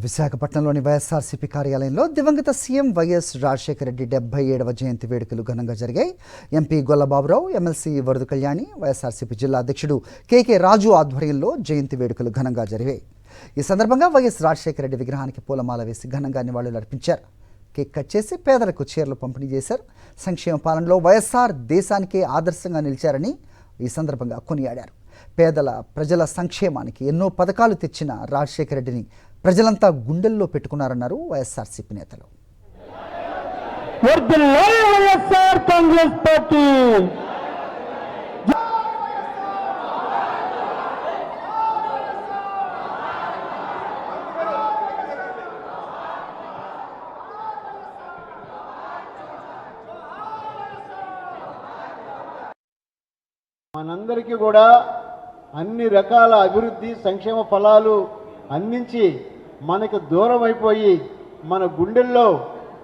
విశాఖపట్నంలోని వైఎస్ఆర్సీపీ కార్యాలయంలో దివంగత సీఎం వైఎస్ రాజశేఖర రెడ్డి 77వ జయంతి వేడుకలు ఘనంగా జరిగాయి. ఎంపీ గొల్లబాబురావు, ఎమ్మెల్సీ వరద కళ్యాణి, వైఎస్ఆర్సీపీ జిల్లా అధ్యక్షుడు కేకే రాజు ఆధ్వర్యంలో జయంతి వేడుకలు ఘనంగా జరిగాయి. ఈ సందర్భంగా వైఎస్ రాజశేఖర రెడ్డి విగ్రహానికి పూలమాల వేసి ఘనంగా నివాళులర్పించారు. కేక్ కట్ చేసి పేదలకు చీరలు పంపిణీ చేశారు. సంక్షేమ పాలనలో వైఎస్ఆర్ దేశానికే ఆదర్శంగా నిలిచారని ఈ సందర్భంగా కొనియాడారు. ప్రజల సంక్షేమానికి ఎన్నో పథకాలు తెచ్చిన రాజశేఖర రెడ్డిని ప్రజలంతా గుండెల్లో పెట్టుకున్నారన్నారు వైఎస్ఆర్సీపీ నేతలు. మనందరికీ కూడా అన్ని రకాల అభివృద్ధి సంక్షేమ ఫలాలు అందించి మనకు దూరం అయిపోయి మన గుండెల్లో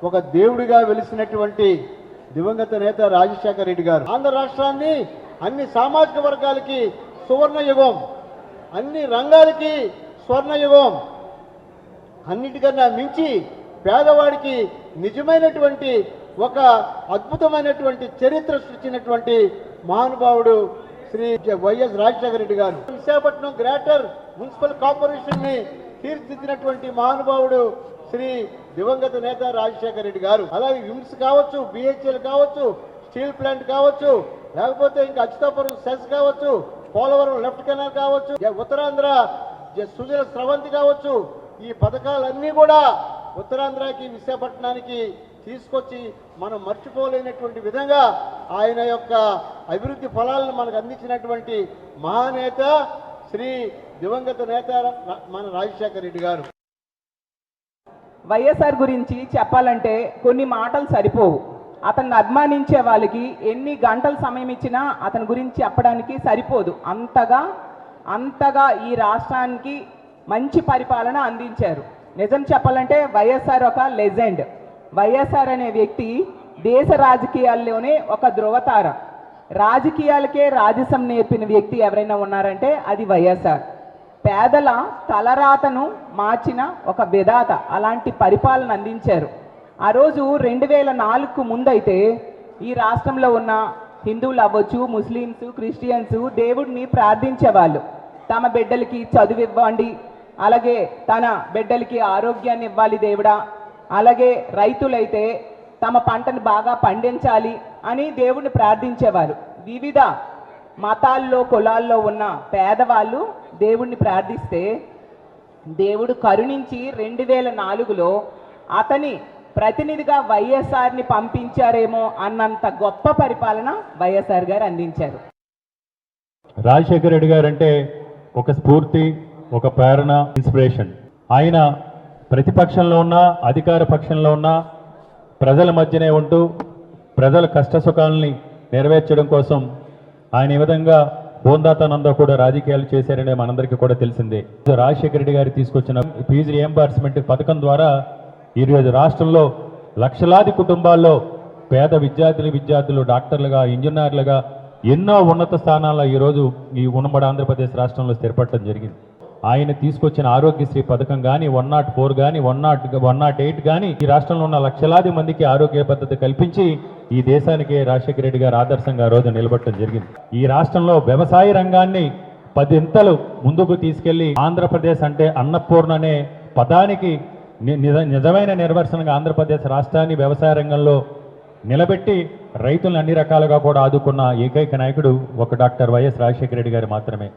ఒక దేవుడిగా వెలిసినటువంటి దివంగత నేత రాజశేఖర రెడ్డి గారు ఆంధ్ర రాష్ట్రాన్ని అన్ని సామాజిక వర్గాలకి సువర్ణయుగం, అన్ని రంగాలకి స్వర్ణయుగం, అన్నిటికన్నా మించి పేదవాడికి నిజమైనటువంటి ఒక అద్భుతమైనటువంటి చరిత్ర సృష్టించినటువంటి మహానుభావుడు శ్రీ వైఎస్ రాజశేఖర రెడ్డి గారు. విశాఖపట్నం గ్రేటర్ మున్సిపల్ కార్పొరేషన్ ని తీర్చిదిద్దినటువంటి మహానుభావుడు శ్రీ దివంగత నేత రాజశేఖర రెడ్డి గారు. అలాగే విమ్స్ కావచ్చు, బిహెచ్ఎల్ కావచ్చు, స్టీల్ ప్లాంట్ కావచ్చు, లేకపోతే ఇంకా అచ్యుతాపురం సెస్ కావచ్చు, పోలవరం లెఫ్ట్ కెనాల్ కావచ్చు, ఉత్తరాంధ్ర సుజల స్రవంతి కావచ్చు, ఈ పథకాలన్నీ కూడా ఉత్తరాంధ్రకి విశాఖపట్నానికి తీసుకొచ్చి మనం మర్చిపోలేనటువంటి విధంగా ఆయన యొక్క అభివృద్ధి ఫలాలను మనకు అందించినటువంటి మహానేత శ్రీ దివంగత నేత మన రాజశేఖర రెడ్డి గారు. వైఎస్ఆర్ గురించి చెప్పాలంటే కొన్ని మాటలు సరిపోవు. అతన్ని అభిమానించే వాళ్ళకి ఎన్ని గంటల సమయం ఇచ్చినా అతని గురించి చెప్పడానికి సరిపోదు. అంతగా ఈ రాష్ట్రానికి మంచి పరిపాలన అందించారు. నిజం చెప్పాలంటే వైఎస్ఆర్ ఒక లెజెండ్. వైఎస్ఆర్ అనే వ్యక్తి దేశ రాజకీయాల్లోనే ఒక ధృవతార. రాజకీయాలకే రాజసం నేర్పిన వ్యక్తి ఎవరైనా ఉన్నారంటే అది వైఎస్ఆర్. పేదల తలరాతను మార్చిన ఒక విధాత. అలాంటి పరిపాలన అందించారు. ఆ రోజు 2004కు ముందైతే ఈ రాష్ట్రంలో ఉన్న హిందువులు అవ్వచ్చు, ముస్లిమ్స్, క్రిస్టియన్స్ దేవుడిని ప్రార్థించేవాళ్ళు. తమ బిడ్డలకి చదువు ఇవ్వండి, అలాగే తన బిడ్డలకి ఆరోగ్యాన్ని ఇవ్వాలి దేవుడా, అలాగే రైతులైతే తమ పంటను బాగా పండించాలి అని దేవుడిని ప్రార్థించేవారు. వివిధ మతాల్లో కులాల్లో ఉన్న పేదవాళ్ళు దేవుడిని ప్రార్థిస్తే దేవుడు కరుణించి 2004లో అతని ప్రతినిధిగా వైఎస్ఆర్ని పంపించారేమో అన్నంత గొప్ప పరిపాలన వైఎస్ఆర్ గారు అందించారు. రాజశేఖర రెడ్డి గారు అంటే ఒక స్ఫూర్తి, ఒక ప్రేరణ, ఇన్స్పిరేషన్. ఆయన ప్రతిపక్షంలో ఉన్నా అధికార పక్షంలో ఉన్నా ప్రజల మధ్యనే ఉంటూ ప్రజల కష్టసుఖాలని నెరవేర్చడం కోసం ఆయన ఈ విధంగా హోందాతనంలో కూడా రాజకీయాలు చేశారనే మనందరికీ కూడా తెలిసిందే. రాజశేఖర రెడ్డి గారు తీసుకొచ్చిన ఫీజు రియంబర్స్మెంట్ పథకం ద్వారా ఈరోజు రాష్ట్రంలో లక్షలాది కుటుంబాల్లో పేద విద్యార్థులు డాక్టర్లుగా, ఇంజనీర్లుగా ఎన్నో ఉన్నత స్థానాల్లో ఈరోజు ఈ ఉమ్మడి ఆంధ్రప్రదేశ్ రాష్ట్రంలో స్థిరపడటం జరిగింది. ఆయన తీసుకొచ్చిన ఆరోగ్యశ్రీ పథకం కానీ 104 కానీ 108 కానీ ఈ రాష్ట్రంలో ఉన్న లక్షలాది మందికి ఆరోగ్య భద్రత కల్పించి ఈ దేశానికి రాజశేఖర రెడ్డి గారు ఆదర్శంగా రోజు నిలబడటం జరిగింది. ఈ రాష్ట్రంలో వ్యవసాయ రంగాన్ని 10 ముందుకు తీసుకెళ్లి ఆంధ్రప్రదేశ్ అంటే అన్నపూర్ణ అనే పదానికి నిజమైన నిర్వచనంగా ఆంధ్రప్రదేశ్ రాష్ట్రాన్ని వ్యవసాయ రంగంలో నిలబెట్టి రైతులను అన్ని రకాలుగా కూడా ఆదుకున్న ఏకైక నాయకుడు ఒక డాక్టర్ వైఎస్ రాజశేఖర రెడ్డి గారు మాత్రమే.